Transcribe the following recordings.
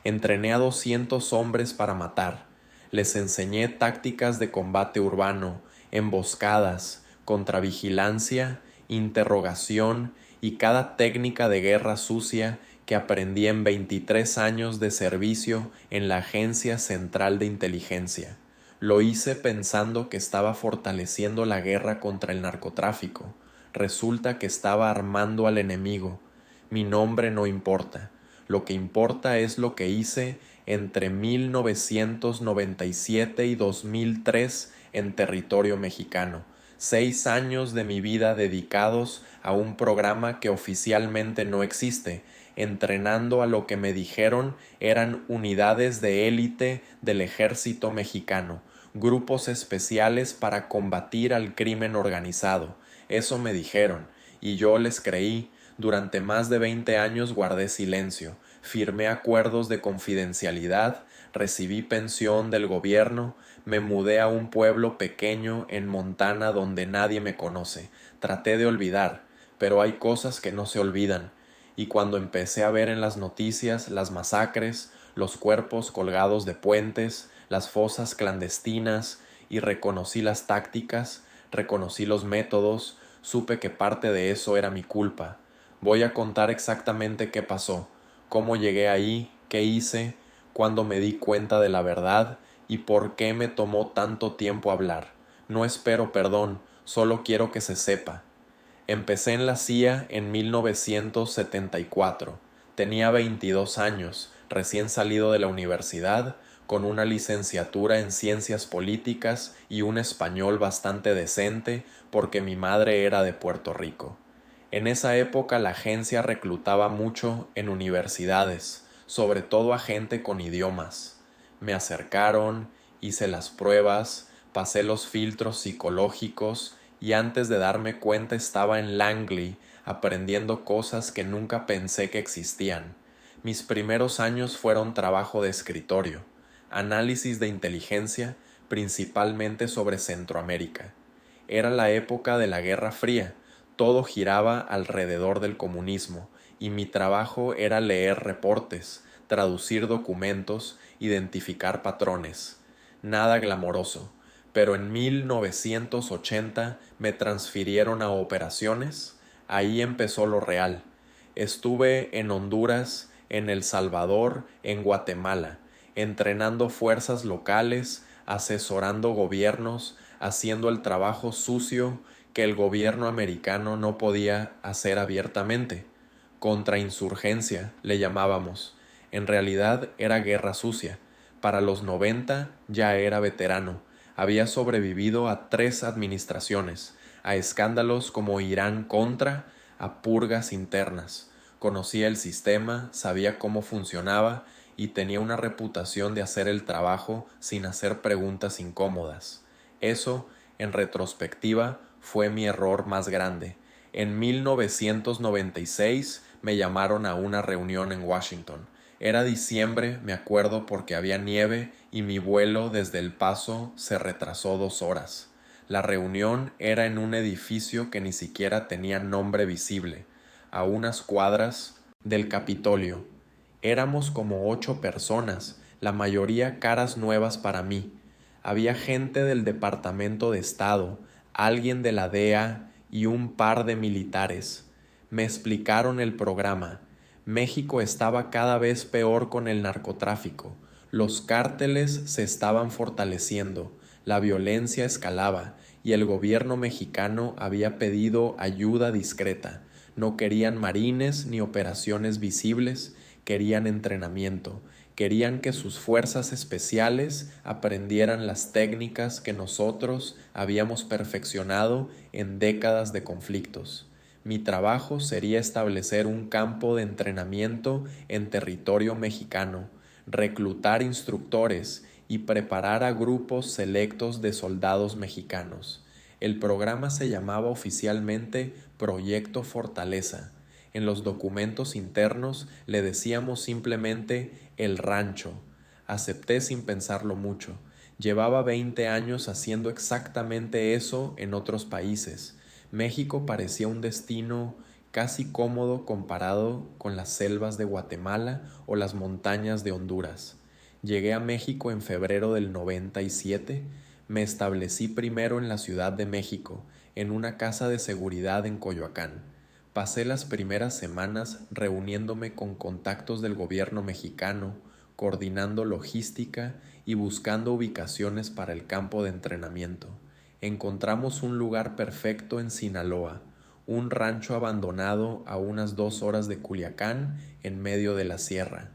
Entrené a 200 hombres para matar. Les enseñé tácticas de combate urbano, emboscadas, contravigilancia, interrogación y cada técnica de guerra sucia que aprendí en 23 años de servicio en la Agencia Central de Inteligencia. Lo hice pensando que estaba fortaleciendo la guerra contra el narcotráfico. Resulta que estaba armando al enemigo. Mi nombre no importa. Lo que importa es lo que hice entre 1997 y 2003 en territorio mexicano. 6 años de mi vida dedicados a un programa que oficialmente no existe, entrenando a lo que me dijeron eran unidades de élite del ejército mexicano, grupos especiales para combatir al crimen organizado. Eso me dijeron, y yo les creí. Durante más de 20 años guardé silencio, firmé acuerdos de confidencialidad, recibí pensión del gobierno, me mudé a un pueblo pequeño en Montana donde nadie me conoce. Traté de olvidar, pero hay cosas que no se olvidan, y cuando empecé a ver en las noticias las masacres, los cuerpos colgados de puentes, las fosas clandestinas, y reconocí las tácticas, reconocí los métodos, supe que parte de eso era mi culpa. Voy a contar exactamente qué pasó, cómo llegué ahí, qué hice, cuándo me di cuenta de la verdad y por qué me tomó tanto tiempo hablar. No espero perdón, solo quiero que se sepa. Empecé en la CIA en 1974. Tenía 22 años, recién salido de la universidad, con una licenciatura en ciencias políticas y un español bastante decente porque mi madre era de Puerto Rico. En esa época la agencia reclutaba mucho en universidades, sobre todo a gente con idiomas. Me acercaron, hice las pruebas, pasé los filtros psicológicos y antes de darme cuenta estaba en Langley aprendiendo cosas que nunca pensé que existían. Mis primeros años fueron trabajo de escritorio, análisis de inteligencia, principalmente sobre Centroamérica. Era la época de la Guerra Fría, todo giraba alrededor del comunismo, y mi trabajo era leer reportes, traducir documentos, identificar patrones. Nada glamoroso, pero en 1980 me transfirieron a operaciones. Ahí empezó lo real. Estuve en Honduras, en El Salvador, en Guatemala, entrenando fuerzas locales, asesorando gobiernos, haciendo el trabajo sucio que el gobierno americano no podía hacer abiertamente. Contrainsurgencia le llamábamos. En realidad era guerra sucia. Para los 90 ya era veterano. Había sobrevivido a 3 administraciones, a escándalos como Irán Contra, a purgas internas. Conocía el sistema, sabía cómo funcionaba y tenía una reputación de hacer el trabajo sin hacer preguntas incómodas. Eso, en retrospectiva, fue mi error más grande. En 1996 me llamaron a una reunión en Washington. Era diciembre, me acuerdo, porque había nieve y mi vuelo desde El Paso se retrasó 2 horas. La reunión era en un edificio que ni siquiera tenía nombre visible, a unas cuadras del Capitolio. Éramos como 8 personas, la mayoría caras nuevas para mí. Había gente del Departamento de Estado, alguien de la DEA y un par de militares. Me explicaron el programa. México estaba cada vez peor con el narcotráfico. Los cárteles se estaban fortaleciendo, la violencia escalaba y el gobierno mexicano había pedido ayuda discreta. No querían marines ni operaciones visibles, querían entrenamiento. Querían que sus fuerzas especiales aprendieran las técnicas que nosotros habíamos perfeccionado en décadas de conflictos. Mi trabajo sería establecer un campo de entrenamiento en territorio mexicano, reclutar instructores y preparar a grupos selectos de soldados mexicanos. El programa se llamaba oficialmente Proyecto Fortaleza. En los documentos internos le decíamos simplemente El Rancho. Acepté sin pensarlo mucho. Llevaba 20 años haciendo exactamente eso en otros países. México parecía un destino casi cómodo comparado con las selvas de Guatemala o las montañas de Honduras. Llegué a México en febrero del 97, me establecí primero en la Ciudad de México, en una casa de seguridad en Coyoacán. Pasé las primeras semanas reuniéndome con contactos del gobierno mexicano, coordinando logística y buscando ubicaciones para el campo de entrenamiento. Encontramos un lugar perfecto en Sinaloa, un rancho abandonado a unas 2 horas de Culiacán en medio de la sierra.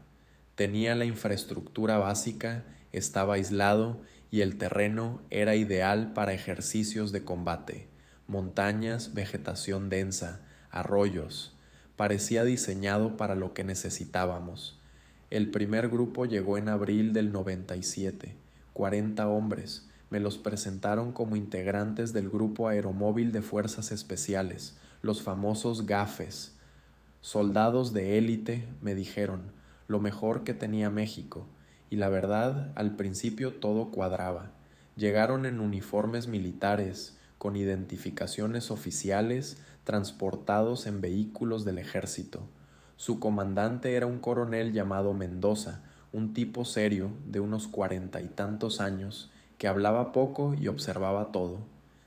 Tenía la infraestructura básica, estaba aislado y el terreno era ideal para ejercicios de combate. Montañas, vegetación densa, arroyos. Parecía diseñado para lo que necesitábamos. El primer grupo llegó en abril del 97, 40 hombres. Me los presentaron como integrantes del Grupo Aeromóvil de Fuerzas Especiales, los famosos GAFES. Soldados de élite, me dijeron, lo mejor que tenía México, y la verdad, al principio todo cuadraba. Llegaron en uniformes militares, con identificaciones oficiales, transportados en vehículos del ejército. Su comandante era un coronel llamado Mendoza, un tipo serio de unos 40 y tantos años, que hablaba poco y observaba todo.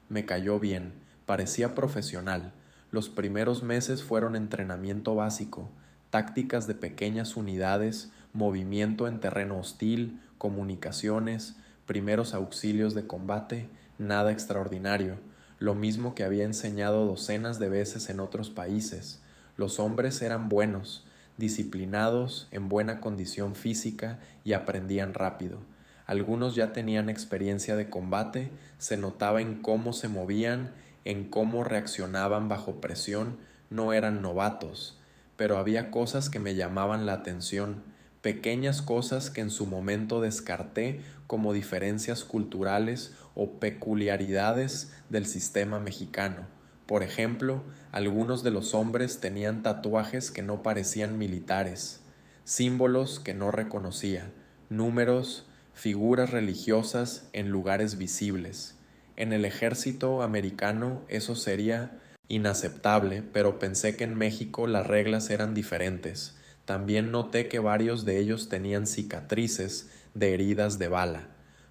Me cayó bien, parecía profesional. Los primeros meses fueron entrenamiento básico, tácticas de pequeñas unidades, movimiento en terreno hostil, comunicaciones, primeros auxilios de combate, nada extraordinario, lo mismo que había enseñado docenas de veces en otros países. Los hombres eran buenos, disciplinados, en buena condición física y aprendían rápido. Algunos ya tenían experiencia de combate, se notaba en cómo se movían, en cómo reaccionaban bajo presión, no eran novatos, pero había cosas que me llamaban la atención, pequeñas cosas que en su momento descarté como diferencias culturales o peculiaridades del sistema mexicano. Por ejemplo, algunos de los hombres tenían tatuajes que no parecían militares, símbolos que no reconocía, números, figuras religiosas en lugares visibles. En el ejército americano eso sería inaceptable, pero pensé que en México las reglas eran diferentes. También noté que varios de ellos tenían cicatrices de heridas de bala.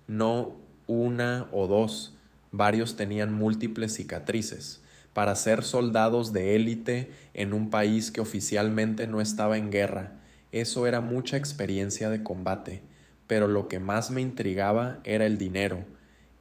No una o dos, varios tenían múltiples cicatrices. Para ser soldados de élite en un país que oficialmente no estaba en guerra, eso era mucha experiencia de combate, pero lo que más me intrigaba era el dinero.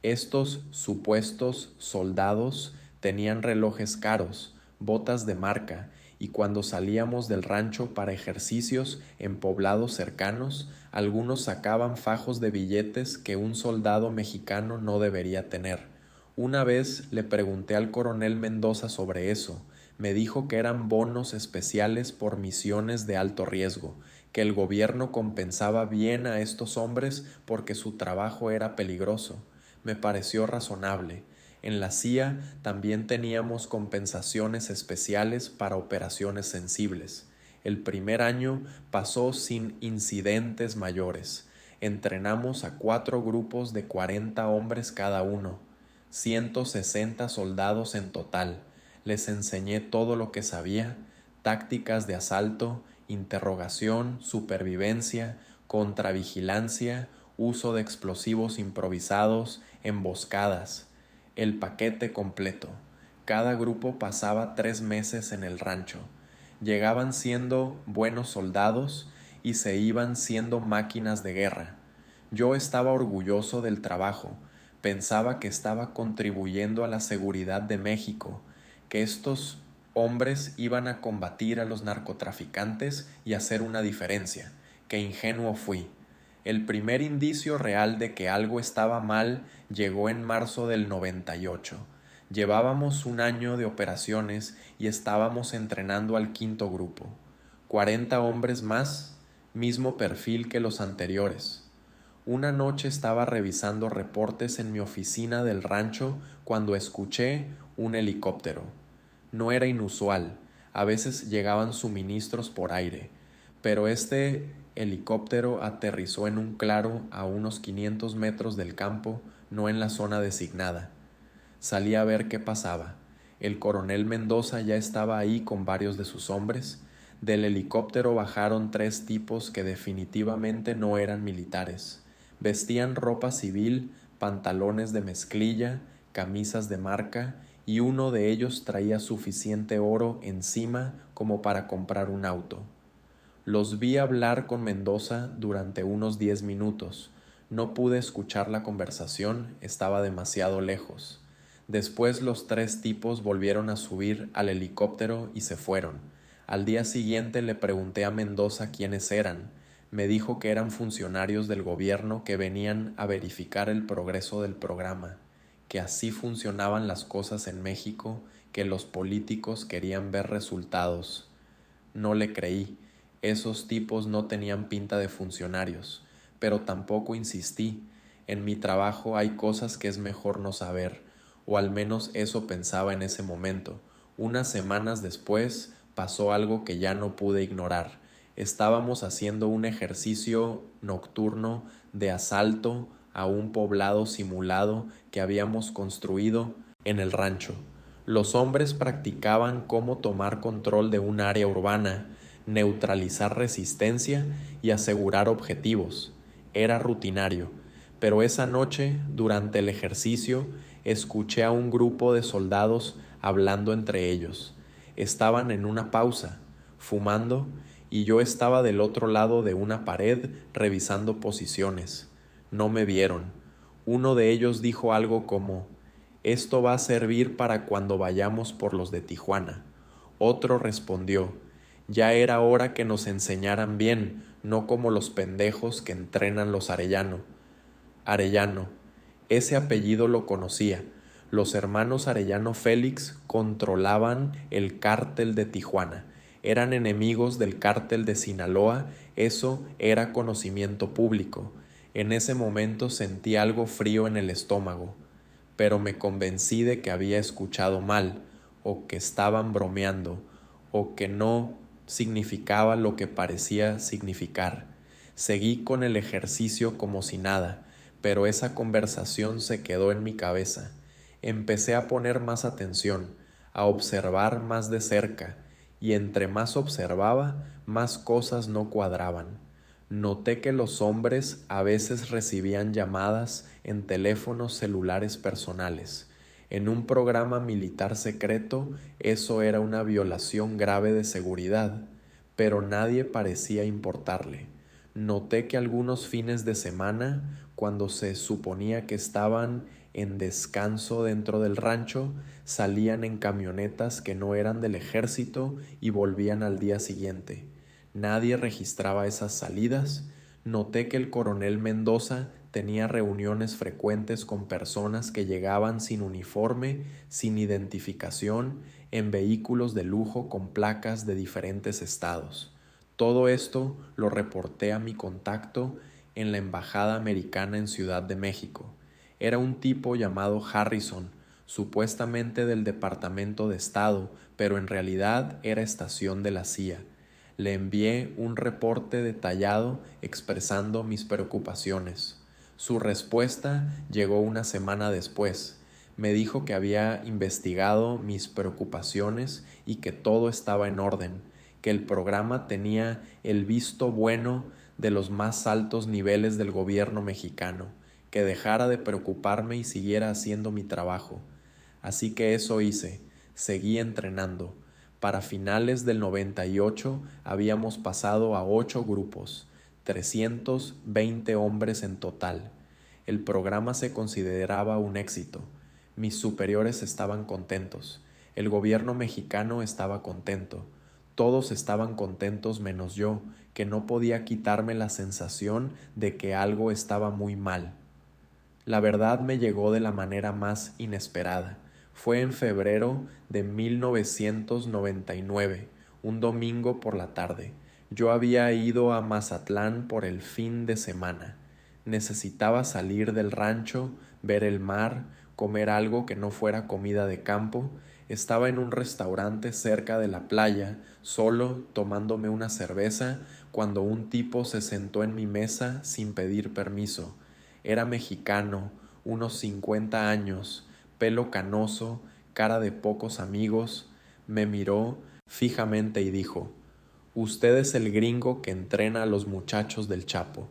Estos supuestos soldados tenían relojes caros, botas de marca, y cuando salíamos del rancho para ejercicios en poblados cercanos, algunos sacaban fajos de billetes que un soldado mexicano no debería tener. Una vez le pregunté al coronel Mendoza sobre eso. Me dijo que eran bonos especiales por misiones de alto riesgo, que el gobierno compensaba bien a estos hombres porque su trabajo era peligroso. Me pareció razonable. En la CIA también teníamos compensaciones especiales para operaciones sensibles. El primer año pasó sin incidentes mayores. Entrenamos a 4 grupos de 40 hombres cada uno, 160 soldados en total. Les enseñé todo lo que sabía, tácticas de asalto, interrogación, supervivencia, contravigilancia, uso de explosivos improvisados, emboscadas, el paquete completo. Cada grupo pasaba 3 meses en el rancho. Llegaban siendo buenos soldados y se iban siendo máquinas de guerra. Yo estaba orgulloso del trabajo, pensaba que estaba contribuyendo a la seguridad de México, que estos hombres iban a combatir a los narcotraficantes y hacer una diferencia. Qué ingenuo fui. El primer indicio real de que algo estaba mal llegó en marzo del 98. Llevábamos un año de operaciones y estábamos entrenando al 5.º grupo. 40 hombres más, mismo perfil que los anteriores. Una noche estaba revisando reportes en mi oficina del rancho cuando escuché un helicóptero. No era inusual, a veces llegaban suministros por aire, pero este helicóptero aterrizó en un claro a unos 500 metros del campo, no en la zona designada. Salí a ver qué pasaba. El coronel Mendoza ya estaba ahí con varios de sus hombres. Del helicóptero bajaron 3 tipos que definitivamente no eran militares. Vestían ropa civil, pantalones de mezclilla, camisas de marca, y uno de ellos traía suficiente oro encima como para comprar un auto. Los vi hablar con Mendoza durante unos 10 minutos. No pude escuchar la conversación, estaba demasiado lejos. Después los 3 tipos volvieron a subir al helicóptero y se fueron. Al día siguiente le pregunté a Mendoza quiénes eran. Me dijo que eran funcionarios del gobierno que venían a verificar el progreso del programa, que así funcionaban las cosas en México, que los políticos querían ver resultados. No le creí. Esos tipos no tenían pinta de funcionarios, pero tampoco insistí. En mi trabajo hay cosas que es mejor no saber, o al menos eso pensaba en ese momento. Unas semanas después pasó algo que ya no pude ignorar. Estábamos haciendo un ejercicio nocturno de asalto a un poblado simulado que habíamos construido en el rancho. Los hombres practicaban cómo tomar control de un área urbana, neutralizar resistencia y asegurar objetivos. Era rutinario, pero esa noche, durante el ejercicio, escuché a un grupo de soldados hablando entre ellos. Estaban en una pausa, fumando, y yo estaba del otro lado de una pared revisando posiciones. No me vieron. Uno de ellos dijo algo como: «Esto va a servir para cuando vayamos por los de Tijuana». Otro respondió: «Ya era hora que nos enseñaran bien, no como los pendejos que entrenan los Arellano». Arellano, ese apellido lo conocía. Los hermanos Arellano Félix controlaban el cártel de Tijuana. Eran enemigos del cártel de Sinaloa, eso era conocimiento público. En ese momento sentí algo frío en el estómago, pero me convencí de que había escuchado mal, o que estaban bromeando, o que no significaba lo que parecía significar. Seguí con el ejercicio como si nada, pero esa conversación se quedó en mi cabeza. Empecé a poner más atención, a observar más de cerca, y entre más observaba, más cosas no cuadraban. Noté que los hombres a veces recibían llamadas en teléfonos celulares personales. En un programa militar secreto, eso era una violación grave de seguridad, pero nadie parecía importarle. Noté que algunos fines de semana, cuando se suponía que estaban en descanso dentro del rancho, salían en camionetas que no eran del ejército y volvían al día siguiente. Nadie registraba esas salidas. Noté que el coronel Mendoza tenía reuniones frecuentes con personas que llegaban sin uniforme, sin identificación, en vehículos de lujo con placas de diferentes estados. Todo esto lo reporté a mi contacto en la embajada americana en Ciudad de México. Era un tipo llamado Harrison, supuestamente del Departamento de Estado, pero en realidad era estación de la CIA. Le envié un reporte detallado expresando mis preocupaciones. Su respuesta llegó una semana después. Me dijo que había investigado mis preocupaciones y que todo estaba en orden, que el programa tenía el visto bueno de los más altos niveles del gobierno mexicano, que dejara de preocuparme y siguiera haciendo mi trabajo. Así que eso hice, seguí entrenando. Para finales del 98 habíamos pasado a 8 grupos, 320 hombres en total. El programa se consideraba un éxito. Mis superiores estaban contentos. El gobierno mexicano estaba contento. Todos estaban contentos menos yo, que no podía quitarme la sensación de que algo estaba muy mal. La verdad me llegó de la manera más inesperada. Fue en febrero de 1999, un domingo por la tarde. Yo había ido a Mazatlán por el fin de semana. Necesitaba salir del rancho, ver el mar, comer algo que no fuera comida de campo. Estaba en un restaurante cerca de la playa, solo tomándome una cerveza, cuando un tipo se sentó en mi mesa sin pedir permiso. Era mexicano, unos 50 años, pelo canoso, cara de pocos amigos, me miró fijamente y dijo: «Usted es el gringo que entrena a los muchachos del Chapo».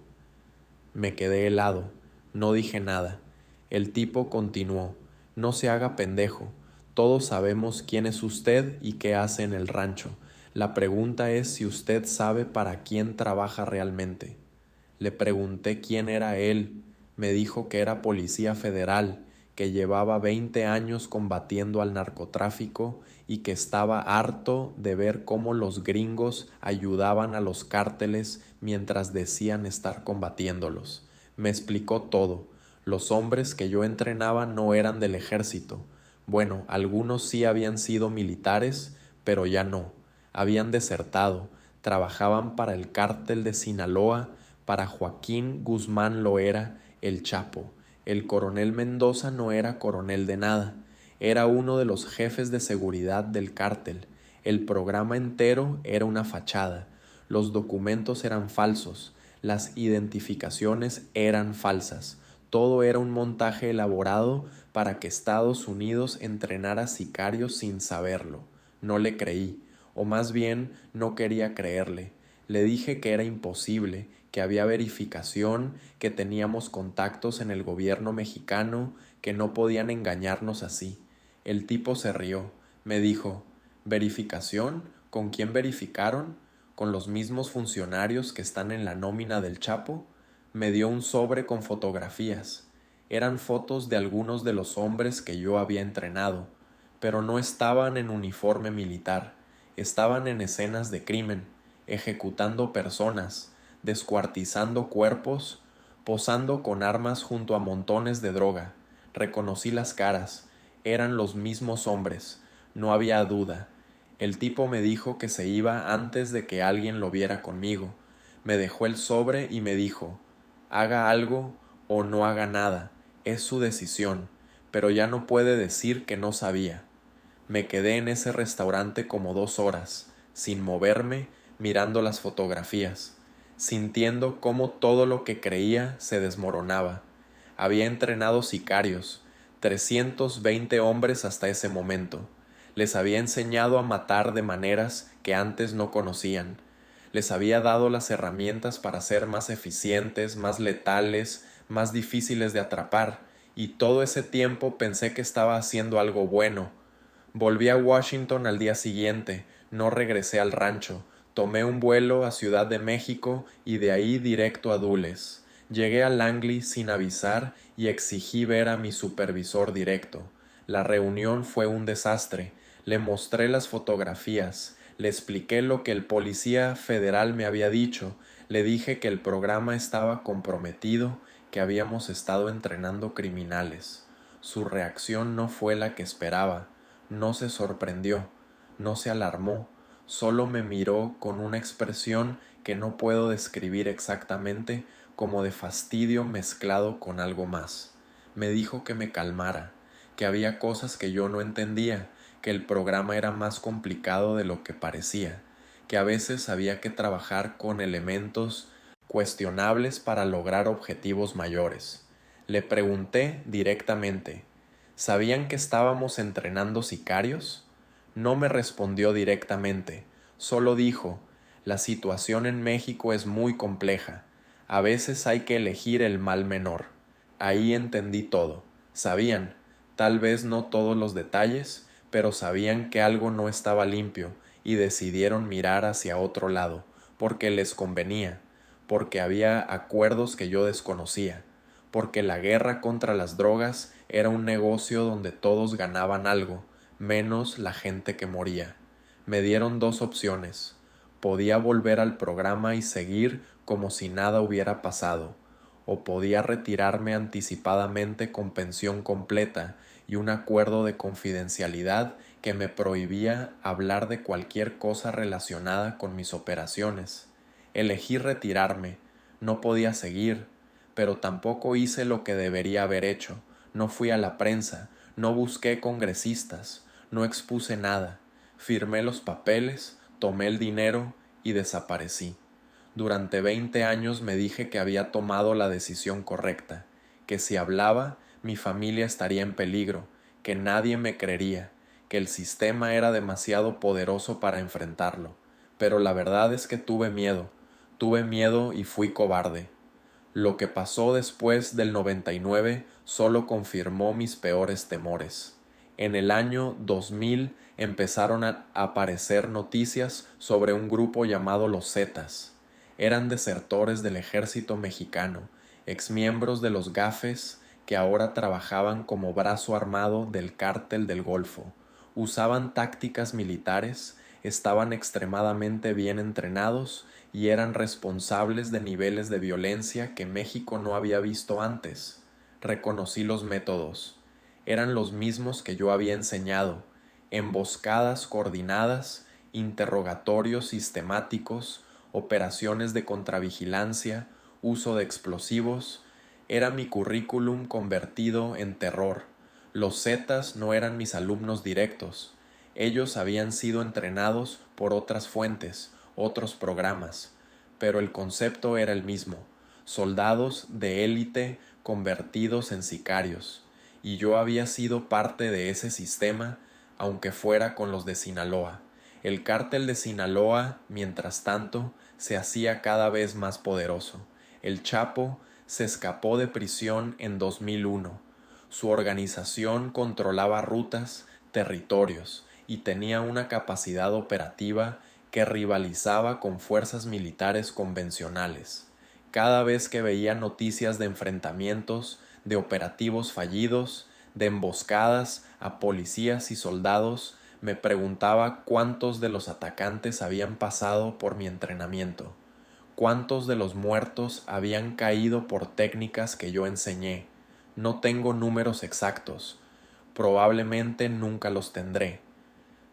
Me quedé helado, no dije nada. El tipo continuó: «No se haga pendejo, todos sabemos quién es usted y qué hace en el rancho. La pregunta es si usted sabe para quién trabaja realmente». Le pregunté quién era él. Me dijo que era policía federal, que llevaba 20 años combatiendo al narcotráfico y que estaba harto de ver cómo los gringos ayudaban a los cárteles mientras decían estar combatiéndolos. Me explicó todo. Los hombres que yo entrenaba no eran del ejército. Bueno, algunos sí habían sido militares, pero ya no. Habían desertado, trabajaban para el cártel de Sinaloa, para Joaquín Guzmán Loera, el Chapo. El coronel Mendoza no era coronel de nada, era uno de los jefes de seguridad del cártel. El programa entero era una fachada, los documentos eran falsos, las identificaciones eran falsas, todo era un montaje elaborado para que Estados Unidos entrenara sicarios sin saberlo. No le creí, o más bien no quería creerle. Le dije que era imposible, que había verificación, que teníamos contactos en el gobierno mexicano, que no podían engañarnos así. El tipo se rió, me dijo: «¿Verificación? ¿Con quién verificaron? ¿Con los mismos funcionarios que están en la nómina del Chapo?». Me dio un sobre con fotografías. Eran fotos de algunos de los hombres que yo había entrenado, pero no estaban en uniforme militar, estaban en escenas de crimen, ejecutando personas, descuartizando cuerpos, posando con armas junto a montones de droga. Reconocí las caras, eran los mismos hombres, no había duda. El tipo me dijo que se iba antes de que alguien lo viera conmigo. Me dejó el sobre y me dijo: «Haga algo o no haga nada, es su decisión, pero ya no puede decir que no sabía». Me quedé en ese restaurante como 2 horas, sin moverme, mirando las fotografías, sintiendo cómo todo lo que creía se desmoronaba. Había entrenado sicarios, 320 hombres hasta ese momento. Les había enseñado a matar de maneras que antes no conocían. Les había dado las herramientas para ser más eficientes, más letales, más difíciles de atrapar, y todo ese tiempo pensé que estaba haciendo algo bueno. Volví a Washington al día siguiente, no regresé al rancho, tomé un vuelo a Ciudad de México y de ahí directo a Dulles. Llegué a Langley sin avisar y exigí ver a mi supervisor directo. La reunión fue un desastre. Le mostré las fotografías, le expliqué lo que el policía federal me había dicho, le dije que el programa estaba comprometido, que habíamos estado entrenando criminales. Su reacción no fue la que esperaba. No se sorprendió, no se alarmó, solo me miró con una expresión que no puedo describir exactamente, como de fastidio mezclado con algo más. Me dijo que me calmara, que había cosas que yo no entendía, que el programa era más complicado de lo que parecía, que a veces había que trabajar con elementos cuestionables para lograr objetivos mayores. Le pregunté directamente: ¿sabían que estábamos entrenando sicarios? No me respondió directamente, solo dijo: la situación en México es muy compleja, a veces hay que elegir el mal menor. Ahí entendí todo. Sabían, tal vez no todos los detalles, pero sabían que algo no estaba limpio y decidieron mirar hacia otro lado, porque les convenía, porque había acuerdos que yo desconocía, porque la guerra contra las drogas era un negocio donde todos ganaban algo, menos la gente que moría. Me dieron 2 opciones. Podía volver al programa y seguir como si nada hubiera pasado, o podía retirarme anticipadamente con pensión completa y un acuerdo de confidencialidad que me prohibía hablar de cualquier cosa relacionada con mis operaciones. Elegí retirarme. No podía seguir, pero tampoco hice lo que debería haber hecho. No fui a la prensa, no busqué congresistas, no expuse nada. Firmé los papeles, tomé el dinero y desaparecí. Durante 20 años me dije que había tomado la decisión correcta, que si hablaba, mi familia estaría en peligro, que nadie me creería, que el sistema era demasiado poderoso para enfrentarlo, pero la verdad es que tuve miedo y fui cobarde. Lo que pasó después del 99 solo confirmó mis peores temores. En el año 2000 empezaron a aparecer noticias sobre un grupo llamado los Zetas. Eran desertores del ejército mexicano, exmiembros de los Gafes que ahora trabajaban como brazo armado del Cártel del Golfo. Usaban tácticas militares, estaban extremadamente bien entrenados y eran responsables de niveles de violencia que México no había visto antes. Reconocí los métodos. Eran los mismos que yo había enseñado: emboscadas coordinadas, interrogatorios sistemáticos, operaciones de contravigilancia, uso de explosivos. Era mi currículum convertido en terror. Los Zetas no eran mis alumnos directos. Ellos habían sido entrenados por otras fuentes, otros programas, pero el concepto era el mismo: soldados de élite convertidos en sicarios, y yo había sido parte de ese sistema, aunque fuera con los de Sinaloa. El cártel de Sinaloa, mientras tanto, se hacía cada vez más poderoso. El Chapo se escapó de prisión en 2001. Su organización controlaba rutas, territorios, y tenía una capacidad operativa que rivalizaba con fuerzas militares convencionales. Cada vez que veía noticias de enfrentamientos, de operativos fallidos, de emboscadas a policías y soldados, me preguntaba cuántos de los atacantes habían pasado por mi entrenamiento, cuántos de los muertos habían caído por técnicas que yo enseñé. No tengo números exactos, probablemente nunca los tendré,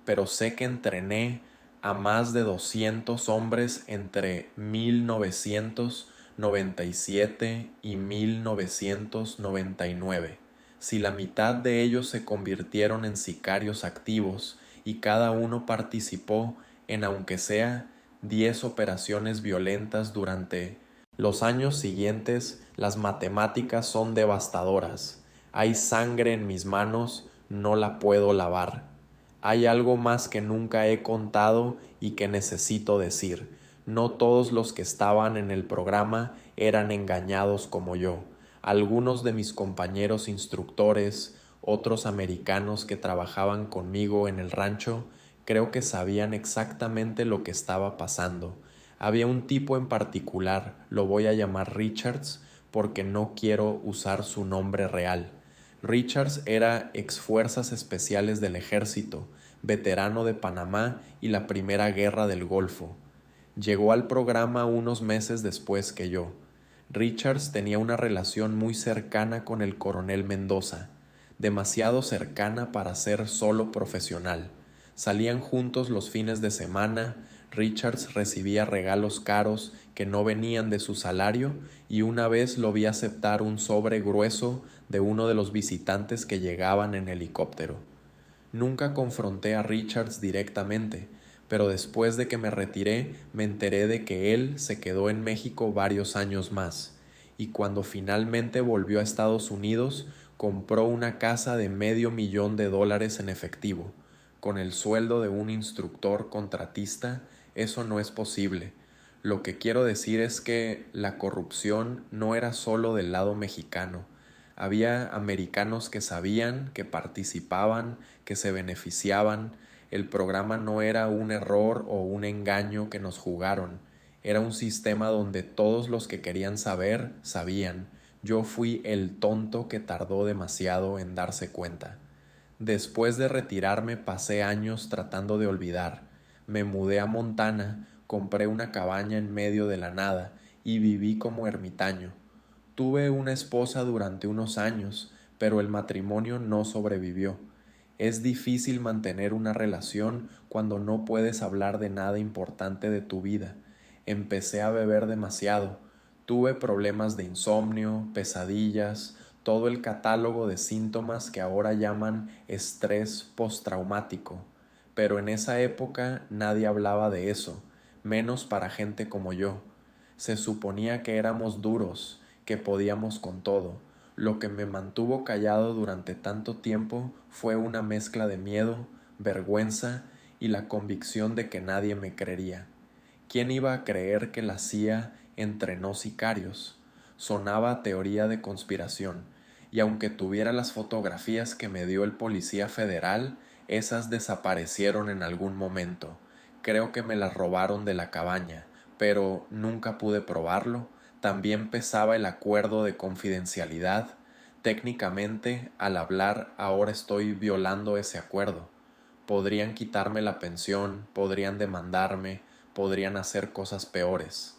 pero sé que entrené a más de 200 hombres entre 1997 y 1999. Si la mitad de ellos se convirtieron en sicarios activos y cada uno participó en aunque sea 10 operaciones violentas durante los años siguientes, las matemáticas son devastadoras. Hay sangre en mis manos, no la puedo lavar. Hay algo más que nunca he contado y que necesito decir. No todos los que estaban en el programa eran engañados como yo. Algunos de mis compañeros instructores, otros americanos que trabajaban conmigo en el rancho, creo que sabían exactamente lo que estaba pasando. Había un tipo en particular, lo voy a llamar Richards porque no quiero usar su nombre real. Richards era ex fuerzas especiales del ejército, veterano de Panamá y la Primera Guerra del Golfo. Llegó al programa unos meses después que yo. Richards tenía una relación muy cercana con el coronel Mendoza, demasiado cercana para ser solo profesional. Salían juntos los fines de semana. Richards recibía regalos caros que no venían de su salario, y una vez lo vi aceptar un sobre grueso de uno de los visitantes que llegaban en helicóptero. Nunca confronté a Richards directamente, pero después de que me retiré me enteré de que él se quedó en México varios años más, y cuando finalmente volvió a Estados Unidos compró una casa de $500,000 en efectivo. Con el sueldo de un instructor contratista, eso no es posible. Lo que quiero decir es que la corrupción no era solo del lado mexicano. Había americanos que sabían, que participaban, que se beneficiaban. El programa no era un error o un engaño que nos jugaron. Era un sistema donde todos los que querían saber, sabían. Yo fui el tonto que tardó demasiado en darse cuenta. Después de retirarme pasé años tratando de olvidar. Me mudé a Montana, compré una cabaña en medio de la nada y viví como ermitaño. Tuve una esposa durante unos años, pero el matrimonio no sobrevivió. Es difícil mantener una relación cuando no puedes hablar de nada importante de tu vida. Empecé a beber demasiado. Tuve problemas de insomnio, pesadillas, todo el catálogo de síntomas que ahora llaman estrés postraumático. Pero en esa época nadie hablaba de eso, menos para gente como yo. Se suponía que éramos duros, que podíamos con todo. Lo que me mantuvo callado durante tanto tiempo fue una mezcla de miedo, vergüenza y la convicción de que nadie me creería. ¿Quién iba a creer que la CIA entrenó sicarios? Sonaba a teoría de conspiración, y aunque tuviera las fotografías que me dio el policía federal, esas desaparecieron en algún momento. Creo que me las robaron de la cabaña, pero nunca pude probarlo. También pesaba el acuerdo de confidencialidad. Técnicamente, al hablar, ahora estoy violando ese acuerdo. Podrían quitarme la pensión, podrían demandarme, podrían hacer cosas peores.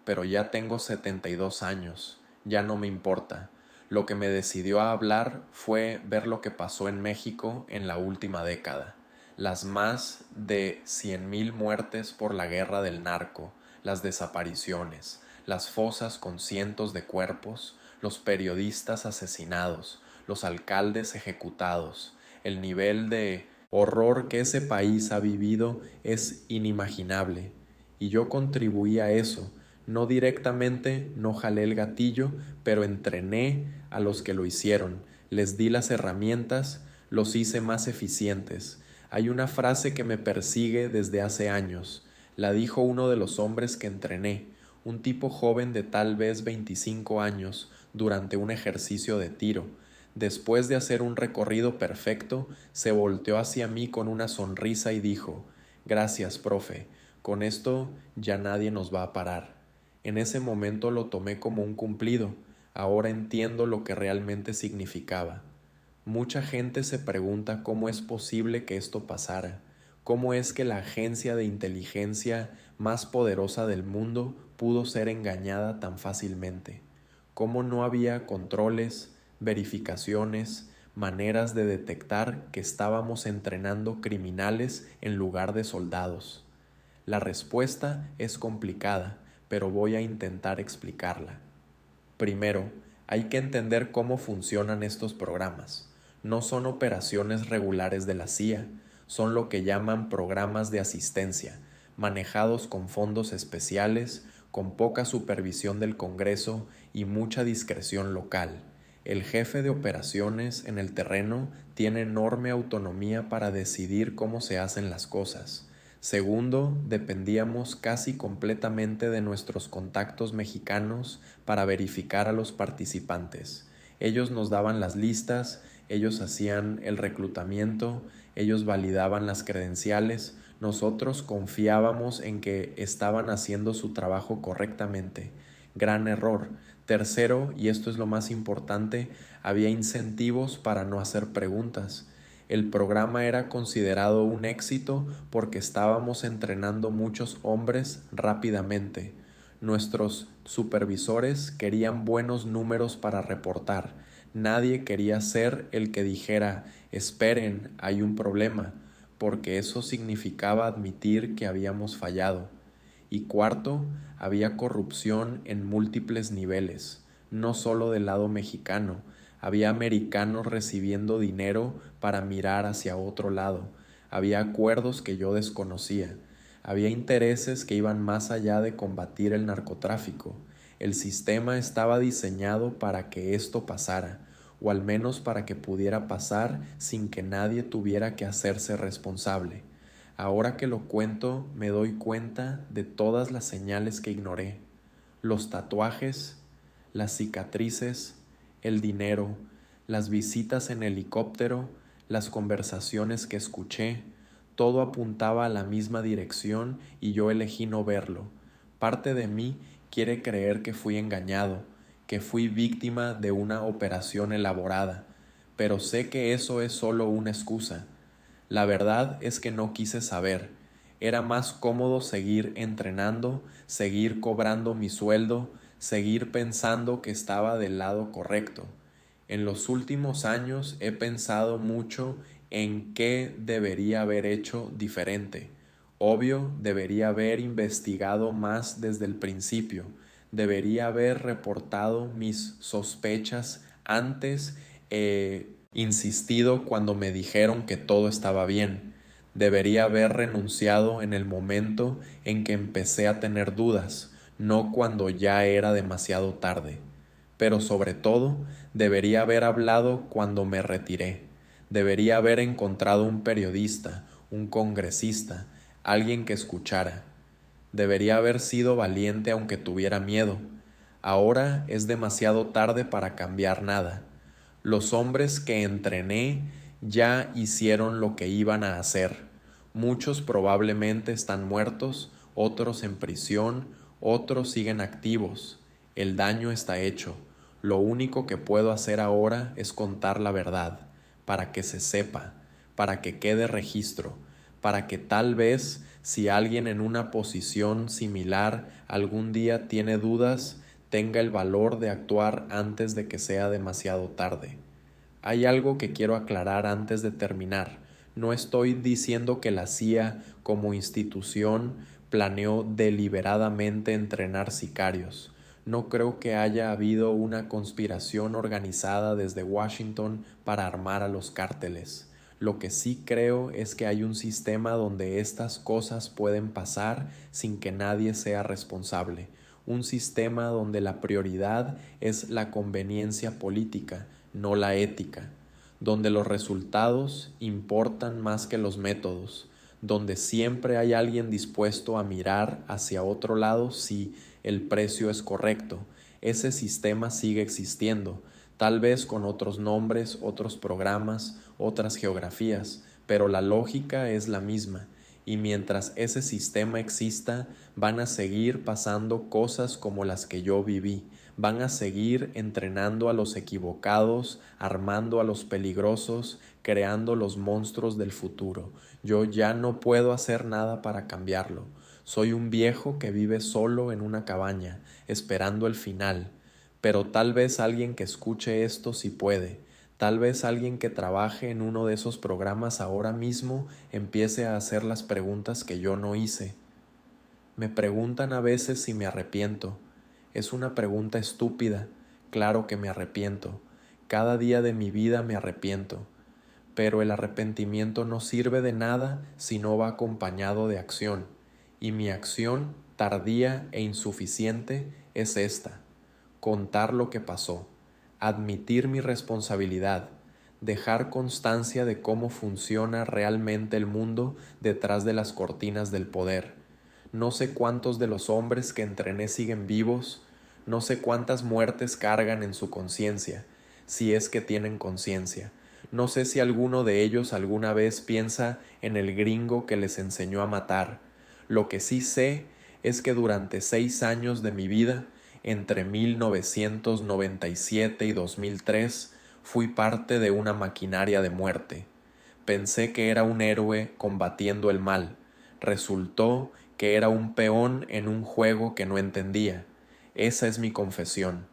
Pero ya tengo 72 años, ya no me importa. Lo que me decidió a hablar fue ver lo que pasó en México en la última década. Las más de 100,000 muertes por la guerra del narco, las desapariciones, las fosas con cientos de cuerpos, los periodistas asesinados, los alcaldes ejecutados. El nivel de horror que ese país ha vivido es inimaginable. Y yo contribuí a eso. No directamente, no jalé el gatillo, pero entrené a los que lo hicieron. Les di las herramientas, los hice más eficientes. Hay una frase que me persigue desde hace años. La dijo uno de los hombres que entrené, un tipo joven de tal vez 25 años, durante un ejercicio de tiro. Después de hacer un recorrido perfecto, se volteó hacia mí con una sonrisa y dijo: «Gracias, profe, con esto ya nadie nos va a parar». En ese momento lo tomé como un cumplido. Ahora entiendo lo que realmente significaba. Mucha gente se pregunta cómo es posible que esto pasara, cómo es que la agencia de inteligencia más poderosa del mundo pudo ser engañada tan fácilmente, cómo no había controles, verificaciones, maneras de detectar que estábamos entrenando criminales en lugar de soldados. La respuesta es complicada, pero voy a intentar explicarla. Primero, hay que entender cómo funcionan estos programas. No son operaciones regulares de la CIA, son lo que llaman programas de asistencia, manejados con fondos especiales, con poca supervisión del Congreso y mucha discreción local. El jefe de operaciones en el terreno tiene enorme autonomía para decidir cómo se hacen las cosas. Segundo, dependíamos casi completamente de nuestros contactos mexicanos para verificar a los participantes. Ellos nos daban las listas, ellos hacían el reclutamiento, ellos validaban las credenciales, nosotros confiábamos en que estaban haciendo su trabajo correctamente. Gran error. Tercero, y esto es lo más importante, había incentivos para no hacer preguntas. El programa era considerado un éxito porque estábamos entrenando muchos hombres rápidamente. Nuestros supervisores querían buenos números para reportar. Nadie quería ser el que dijera: «Esperen, hay un problema», porque eso significaba admitir que habíamos fallado. Y cuarto, había corrupción en múltiples niveles, no solo del lado mexicano. Había americanos recibiendo dinero para mirar hacia otro lado. Había acuerdos que yo desconocía. Había intereses que iban más allá de combatir el narcotráfico. El sistema estaba diseñado para que esto pasara, o al menos para que pudiera pasar sin que nadie tuviera que hacerse responsable. Ahora que lo cuento, me doy cuenta de todas las señales que ignoré. Los tatuajes, las cicatrices, el dinero, las visitas en helicóptero, las conversaciones que escuché, todo apuntaba a la misma dirección y yo elegí no verlo. Parte de mí quiere creer que fui engañado, que fui víctima de una operación elaborada, pero sé que eso es solo una excusa. La verdad es que no quise saber. Era más cómodo seguir entrenando, seguir cobrando mi sueldo, seguir pensando que estaba del lado correcto. En los últimos años he pensado mucho en qué debería haber hecho diferente. Obvio, debería haber investigado más desde el principio. Debería haber reportado mis sospechas antes, insistido cuando me dijeron que todo estaba bien. Debería haber renunciado en el momento en que empecé a tener dudas, no cuando ya era demasiado tarde. Pero sobre todo, debería haber hablado cuando me retiré. Debería haber encontrado un periodista, un congresista, alguien que escuchara. Debería haber sido valiente aunque tuviera miedo. Ahora es demasiado tarde para cambiar nada. Los hombres que entrené ya hicieron lo que iban a hacer. Muchos probablemente están muertos, otros en prisión, otros siguen activos. El daño está hecho. Lo único que puedo hacer ahora es contar la verdad, para que se sepa, para que quede registro, para que tal vez si alguien en una posición similar algún día tiene dudas, tenga el valor de actuar antes de que sea demasiado tarde. Hay algo que quiero aclarar antes de terminar. No estoy diciendo que la CIA como institución planeó deliberadamente entrenar sicarios. No creo que haya habido una conspiración organizada desde Washington para armar a los cárteles. Lo que sí creo es que hay un sistema donde estas cosas pueden pasar sin que nadie sea responsable. Un sistema donde la prioridad es la conveniencia política, no la ética, donde los resultados importan más que los métodos, donde siempre hay alguien dispuesto a mirar hacia otro lado si el precio es correcto. Ese sistema sigue existiendo, tal vez con otros nombres, otros programas, otras geografías, pero la lógica es la misma. Y mientras ese sistema exista, van a seguir pasando cosas como las que yo viví. Van a seguir entrenando a los equivocados, armando a los peligrosos, creando los monstruos del futuro. Yo ya no puedo hacer nada para cambiarlo. Soy un viejo que vive solo en una cabaña, esperando el final. Pero tal vez alguien que escuche esto sí puede. Tal vez alguien que trabaje en uno de esos programas ahora mismo empiece a hacer las preguntas que yo no hice. Me preguntan a veces si me arrepiento. Es una pregunta estúpida. Claro que me arrepiento. Cada día de mi vida me arrepiento. Pero el arrepentimiento no sirve de nada si no va acompañado de acción. Y mi acción, tardía e insuficiente, es esta: contar lo que pasó, admitir mi responsabilidad, dejar constancia de cómo funciona realmente el mundo detrás de las cortinas del poder. No sé cuántos de los hombres que entrené siguen vivos, no sé cuántas muertes cargan en su conciencia, si es que tienen conciencia. No sé si alguno de ellos alguna vez piensa en el gringo que les enseñó a matar. Lo que sí sé es que durante 6 años de mi vida, entre 1997 y 2003, fui parte de una maquinaria de muerte. Pensé que era un héroe combatiendo el mal. Resultó que era un peón en un juego que no entendía. Esa es mi confesión.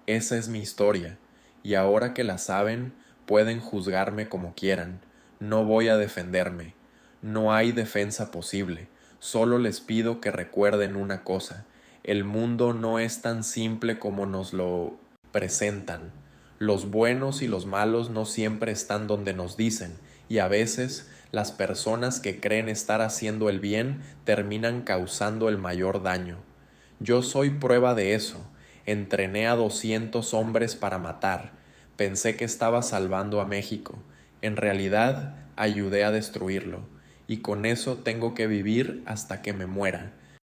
Esa es mi historia. Y ahora que la saben, pueden juzgarme como quieran. No voy a defenderme. No hay defensa posible. Solo les pido que recuerden una cosa: el mundo no es tan simple como nos lo presentan. Los buenos y los malos no siempre están donde nos dicen, y a veces las personas que creen estar haciendo el bien terminan causando el mayor daño. Yo soy prueba de eso. Entrené a 200 hombres para matar. Pensé que estaba salvando a México. En realidad, ayudé a destruirlo. Y con eso tengo que vivir hasta que me muera.